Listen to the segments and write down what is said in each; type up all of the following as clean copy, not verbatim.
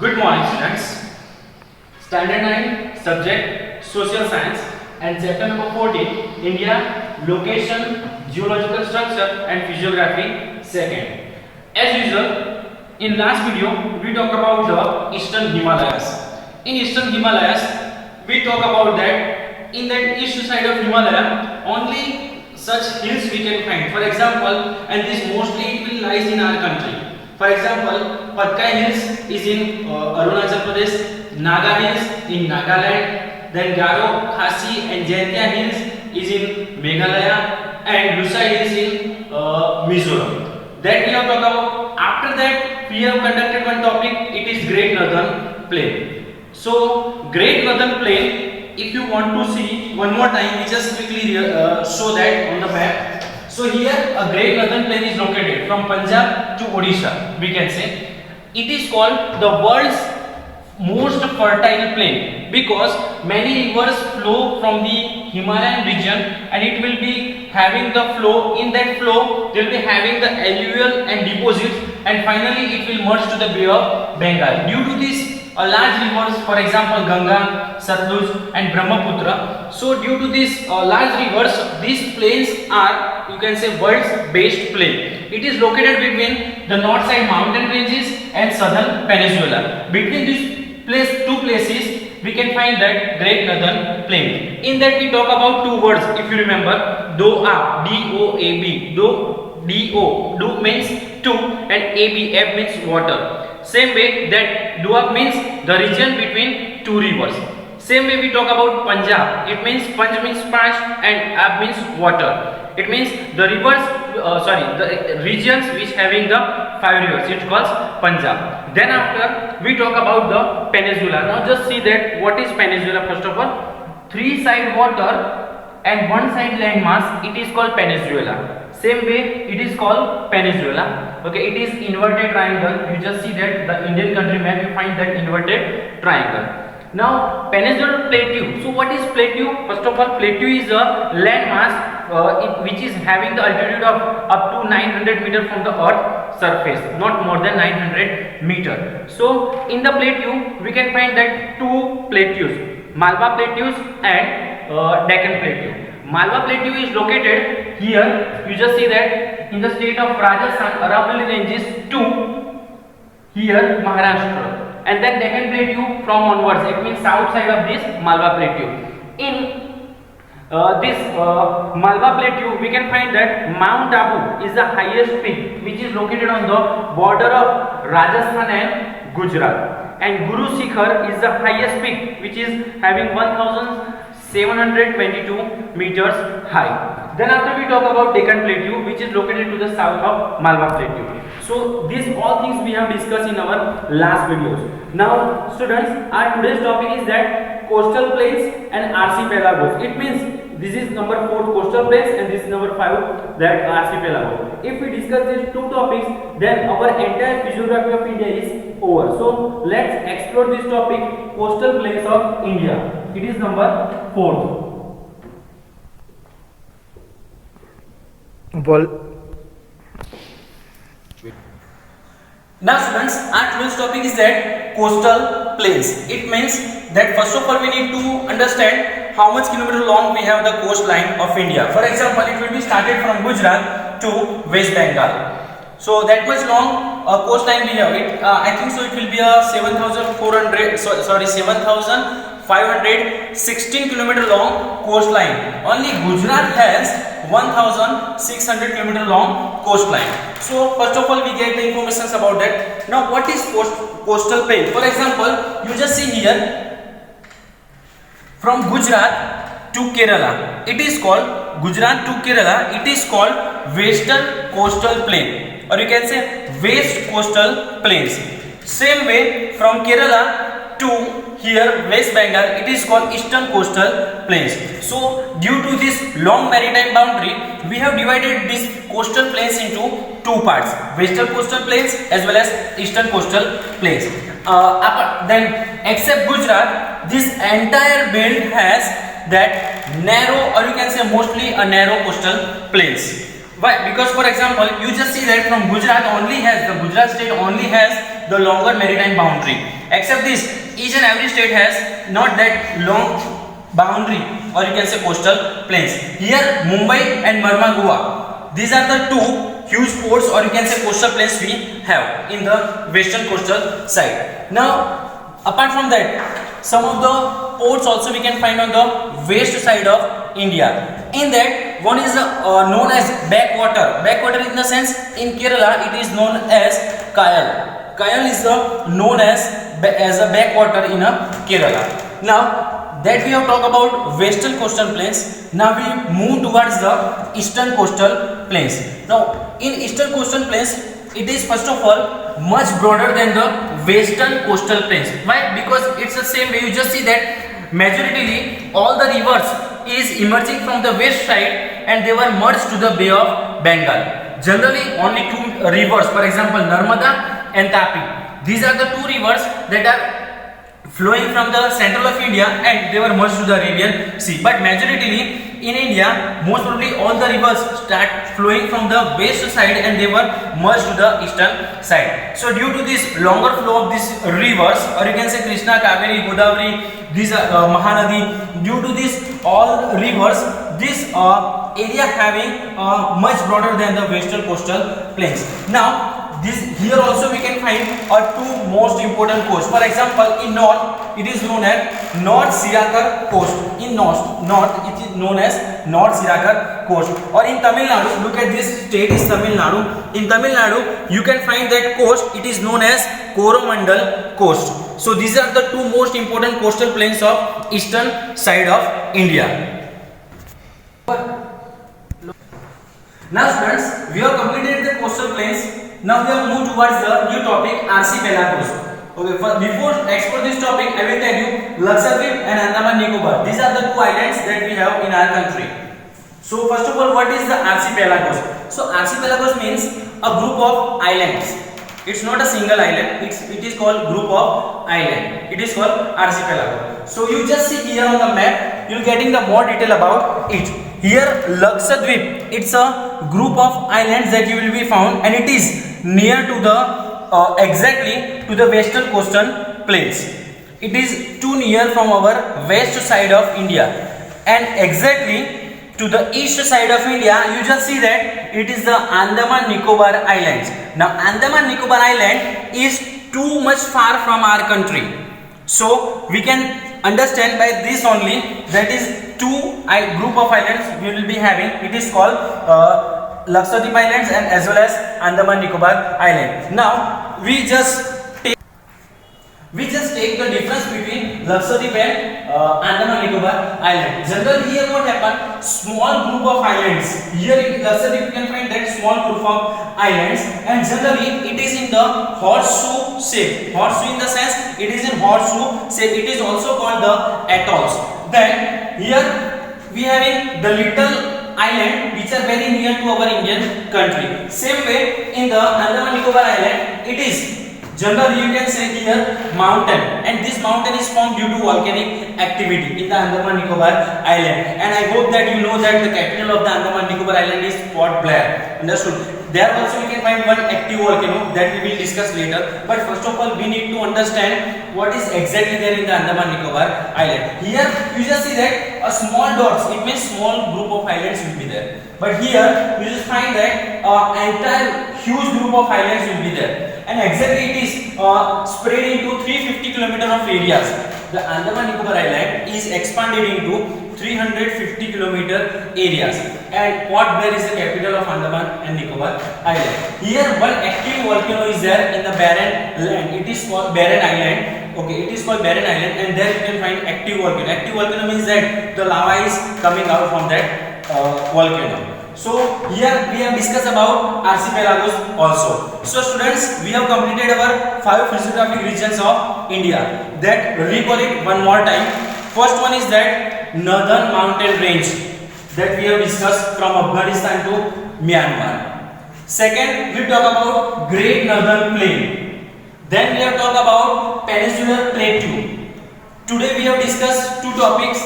Good morning, students. Standard 9 subject Social Science and chapter number 14 India, Location, Geological Structure and Physiography second. As usual, in last video we talked about the Eastern Himalayas. In Eastern Himalayas, we talk about that in that east side of Himalaya only such hills we can find. For example, and this mostly it will lies in our country. For example, Patkai Hills is in Arunachal Pradesh, Naga Hills in Nagaland, then Garo, Khasi and Jaintia Hills is in Meghalaya, and Lusai Hills in Mizoram. That we have talked about. After that, we have conducted one topic. It is Great Northern Plain. So, Great Northern Plain, if you want to see one more time, we just quickly show that on the map. So here a Great Northern Plain is located from Punjab to Odisha, we can say. It is called the world's most fertile plain because many rivers flow from the Himalayan region and it will be having the flow. In that flow, they will be having the alluvial and deposits, and finally it will merge to the Bay of Bengal. Due to this large rivers, for example Ganga, Satluj and Brahmaputra. So due to these large rivers, these plains are, you can say, world's best plain. It is located between the north side mountain ranges and southern peninsula. Between these two places, we can find that Great Northern Plain. In that we talk about two words, if you remember, Doab, D-O-A-B. Do means two and A-B, F means water. Same way that Doab means the region between two rivers. Same way we talk about Punjab. It means Panj means splash and Ab means water. It means the rivers, the regions which having the 5 rivers. It calls Punjab. Then after we talk about the peninsula. Now just see that what is peninsula. First of all, 3 side water and 1 side land mass. It is called peninsula. Same way it is called peninsula. Okay, it is inverted triangle. You just see that the Indian country map, you find that inverted triangle. Now peninsular plateau. So what is plateau? First of all, plateau is a land mass which is having the altitude of up to 900 meter from the earth surface, not more than 900 meter. So in the plateau we can find that two plateaus, Malwa plateaus and Deccan plateau. Malwa plateau is located here. You just see that in the state of Rajasthan, Aravalli ranges to here Maharashtra. And then Deccan plateau from onwards, it means south side of this Malwa plateau. In this Malwa plateau, we can find that Mount Abu is the highest peak which is located on the border of Rajasthan and Gujarat. And Guru Shikhar is the highest peak which is having 1722 meters high. Then after we talk about Deccan plateau which is located to the south of Malwa plateau. So these all things we have discussed in our last videos. Now students, our today's topic is that coastal plains and archipelagos. It means this is number 4 coastal plains and this is number 5 that archipelago. If we discuss these two topics, then our entire physiography of India is over. So let's explore this topic, coastal plains of India. It is number 4. Now students, our today's topic is that coastal plains. It means that first of all we need to understand how much kilometer long we have the coastline of India. For example, it will be started from Gujarat to West Bengal. So that much long coastline we have. I think so it will be a 7,516 kilometer long coastline. Only Gujarat has 1,600 kilometer long coastline. So first of all we get the information about that. Now what is coastal plain? For example, you just see here from Gujarat to Kerala, it is called Gujarat to Kerala. It is called Western Coastal Plain, or you can say West Coastal Plains. Same way from Kerala to here West Bengal, it is called Eastern Coastal Plains. So due to this long maritime boundary, we have divided these coastal plains into two parts, Western Coastal Plains as well as Eastern Coastal Plains. Then except Gujarat, this entire belt has that narrow, or you can say mostly a narrow coastal plains. Why? Because for example, you just see that from Gujarat only has, the Gujarat state only has the longer maritime boundary, Except this, each and every state has not that long boundary, or you can say coastal plains. Here Mumbai and Marmagua, these are the two huge ports, or you can say coastal plains we have in the western coastal side. Now apart from that, some of the ports also we can find on the west side of India. In that, one is known as backwater. Backwater in the sense, in Kerala it is known as Kayal. Kayal is known as a backwater in Kerala. Now that we have talked about western coastal plains, now we move towards the eastern coastal plains. Now in eastern coastal plains, it is first of all much broader than the western coastal plains. Why? Because it's the same way. You just see that majoritarily all the rivers is emerging from the west side and they were merged to the Bay of Bengal. Generally only two rivers, for example Narmada and Tapi. These are the two rivers that are flowing from the central of India and they were merged to the Arabian Sea. But majoritarily in India, most probably all the rivers start flowing from the west side and they were merged to the eastern side. So due to this longer flow of these rivers, or you can say Krishna, Kaveri, Godavari, these are Mahanadi, due to this all rivers, this area having much broader than the western coastal plains. Now this here also we can find two most important coasts. For example, in north it is known as North Sirakar coast. In north it is known as North Sirakar coast. Or in Tamil Nadu, look at this state is Tamil Nadu. In Tamil Nadu you can find that coast, it is known as Coromandel coast. So these are the two most important coastal plains of eastern side of India. Now students, we have completed the coastal plains. Now we have moved towards the new topic, archipelagos. Okay, before explore this topic, I will tell you Lakshadweep and Andaman Nicobar. These are the two islands that we have in our country. So first of all, what is the archipelagos? So archipelagos means a group of islands. It's not a single island. It is called group of island. It is called archipelago. So you just see here on the map, you're getting the more detail about it. Here Lakshadweep, it's a group of islands that you will be found, and it is near to the exactly to the western coastal plains. It is too near from our west side of India, and exactly to the east side of India, you just see that it is the Andaman Nicobar Islands. Now Andaman Nicobar Island is too much far from our country, so we can understand by this only that is two group of islands we will be having. It is called Lakshadweep Islands and as well as Andaman Nicobar Island. Now we just take the difference between Lakshadweep and Andaman Nicobar Island. Generally here what happened, small group of islands. Here in Lakshadweep you can find that small group of islands, and generally it is in the horseshoe shape. Horseshoe in the sense it is in horseshoe shape. It is also called the atolls. Then here we having the little island which are very near to our Indian country. Same way in the Andaman Nicobar Island, it is generally you can say here mountain, and this mountain is formed due to volcanic activity in the Andaman Nicobar Island. And I hope that you know that the capital of the Andaman Nicobar Island is Port Blair. Understood? There also we can find one active volcano that we will discuss later. But first of all, we need to understand what is exactly there in the Andaman Nicobar Island. Here you just see that a small dots, it means small group of islands will be there. But here you just find that entire huge group of islands will be there. And exactly it is spread into 350 km of areas. The Andaman Nicobar Island is expanded into 350 km areas, and Port Blair is the capital of Andaman and Nicobar Island. Here one active volcano is there in the barren land. It is called Barren Island. Okay, it is called Barren Island, and there you can find active volcano. Active volcano means that the lava is coming out from that volcano. So here we have discussed about archipelagos also. So students, we have completed our 5 physiographic regions of India. That recall it one more time. First one is that Northern Mountain Range that we have discussed from Afghanistan to Myanmar. Second, we talk about Great Northern Plain. Then we have talked about Peninsular Plateau. Today we have discussed two topics,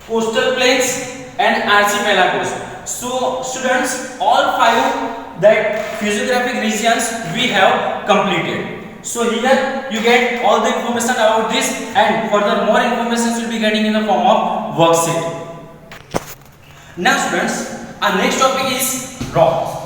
coastal plains and archipelagos. So students, all 5 that physiographic regions we have completed. So here you get all the information about this, and further more information will be getting in the form of worksheet. Now students, our next topic is rock.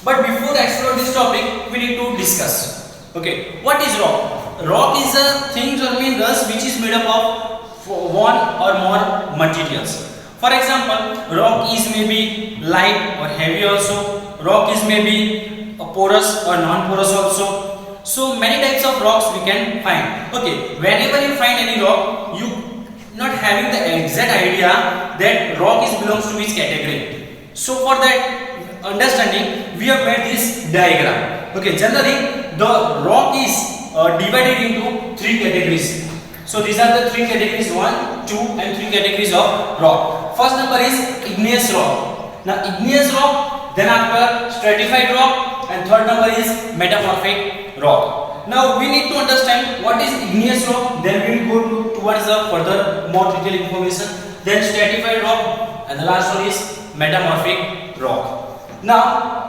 But before explore this topic, we need to discuss. Okay, what is rock? Rock is a thing or minerals which is made up of one or more materials. For example, rock is maybe light or heavy also. Rock is maybe a porous or non-porous also. So many types of rocks we can find. Okay, whenever you find any rock, you not having the exact idea that rock is belongs to which category. So for that understanding, we have made this diagram. Okay, generally the rock is divided into three categories. So these are the three categories: 1, 2, and 3 categories of rock. First number is igneous rock. Now igneous rock, then after stratified rock, and third number is metamorphic rock. Now we need to understand what is igneous rock, then we will go towards the further more detailed information, then stratified rock, and the last one is metamorphic rock. Now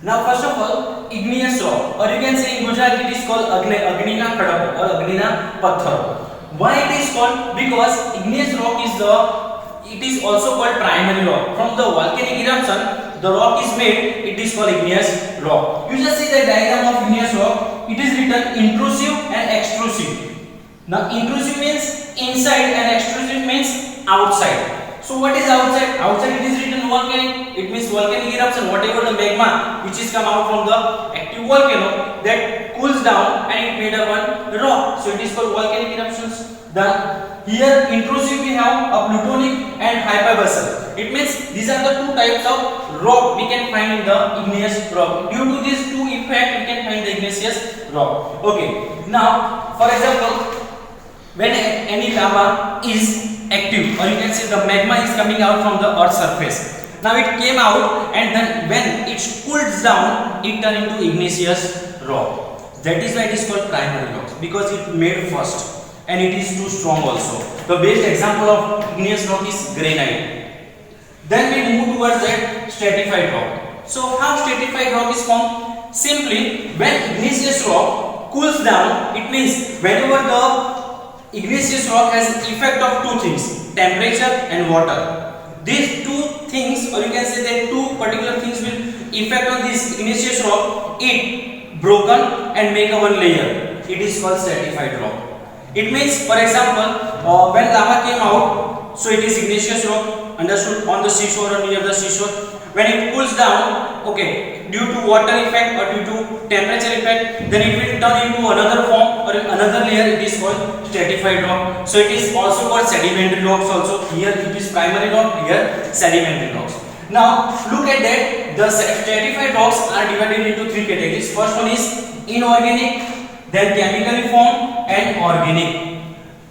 first of all, igneous rock, or you can say in Gujarati it is called Agni na Khadako or Agni na Patthar. Why it is called? Because igneous rock it is also called primary rock. From the volcanic eruption, the rock is made, it is called igneous rock. You just see the diagram of igneous rock. It is written intrusive and extrusive. Now intrusive means inside and extrusive means outside. So what is outside? Outside it is written volcanic. It means volcanic eruption, whatever the magma which is come out from the active volcano that cools down and it made up one rock. So it is called volcanic eruptions. Here intrusive we have a plutonic and hyperbasal. It means these are the two types of rock we can find in the igneous rock. Due to these two effects we can find the igneous rock. Okay. Now for example, when any lava is active, or you can say the magma is coming out from the earth's surface. Now it came out, and then when it cools down, it turned into igneous rock. That is why it is called primary rock, because it made first and it is too strong also. The best example of igneous rock is granite. Then we move towards that stratified rock. So how stratified rock is formed? Simply when igneous rock cools down, it means whenever the igneous rock has effect of two things, temperature and water. These two things, or you can say that two particular things will effect on this igneous rock, it broken and make a one layer. It is called stratified rock. It means, for example, when lava came out, so it is igneous rock, understood, on the seashore or near the seashore. When it cools down, okay, due to water effect or due to temperature effect, then it will turn into another form or another layer. It is called stratified rock. So it is also called sedimentary rocks also. Here it is primary rock, here sedimentary rocks. Now look at that. The stratified rocks are divided into three categories. First one is inorganic, then chemically formed, and organic.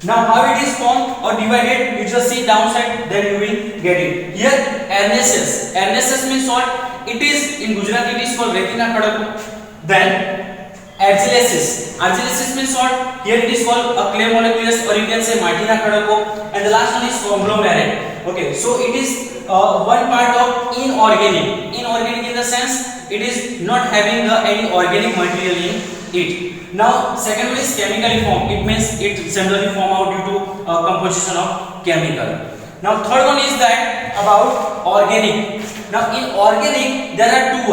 Now how it is formed or divided, you just see downside, then you will get it. Here arenaceous. Arenaceous means what? It is in Gujarati it is called Reti na Khadako. Then argillaceous. Argillaceous means what? Here it is called a clay molecules, or you can say Mati na Khadako. And the last one is conglomerate. Okay, so it is one part of inorganic. Inorganic in the sense it is not having any organic material in it. Now second one is chemically formed. It means it generally form out due to composition of chemical. Now third one is that about organic. Now in organic there are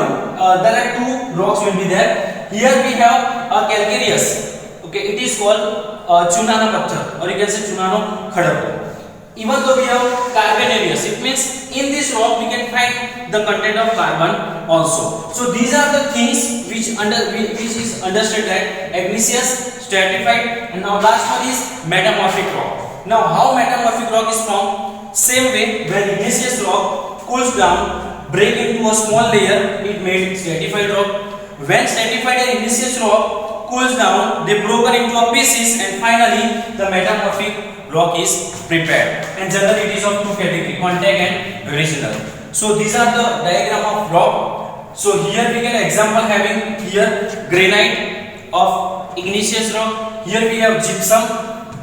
two rocks will be there. Here we have a calcareous. Okay, it is called Chunana Patthar, or you can say Chunano Khadako. Even though we have carboniferous, it means in this rock we can find the content of carbon also. So these are the things which is understood that igneous, stratified, and now last one is metamorphic rock. Now how metamorphic rock is formed? Same way, when igneous rock cools down, break into a small layer, it made stratified rock. When stratified and igneous rock cools down, they broken into a pieces, and finally the metamorphic rock is prepared. And generally it is of two categories, contact and original. So these are the diagram of rock. So here we can example having here granite of igneous rock. Here we have gypsum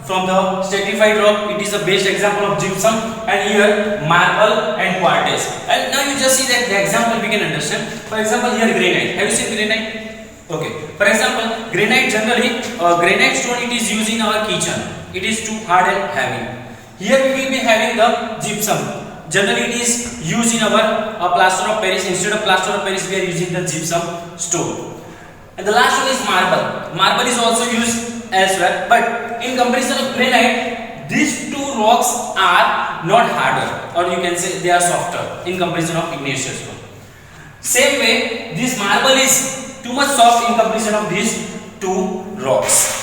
from the stratified rock. It is the best example of gypsum. And here marble and quartz. And now you just see that the example we can understand. For example, here granite. Have you seen granite? Okay. For example, granite generally, granite stone it is used in our kitchen. It is too hard and heavy. Here we will be having the gypsum. Generally it is used in our plaster of Paris. Instead of plaster of Paris we are using the gypsum stone. And the last one is marble. Marble is also used elsewhere, but in comparison of granite, these two rocks are not harder, or you can say they are softer in comparison of igneous stone. Same way, this marble is too much soft in comparison of these two rocks.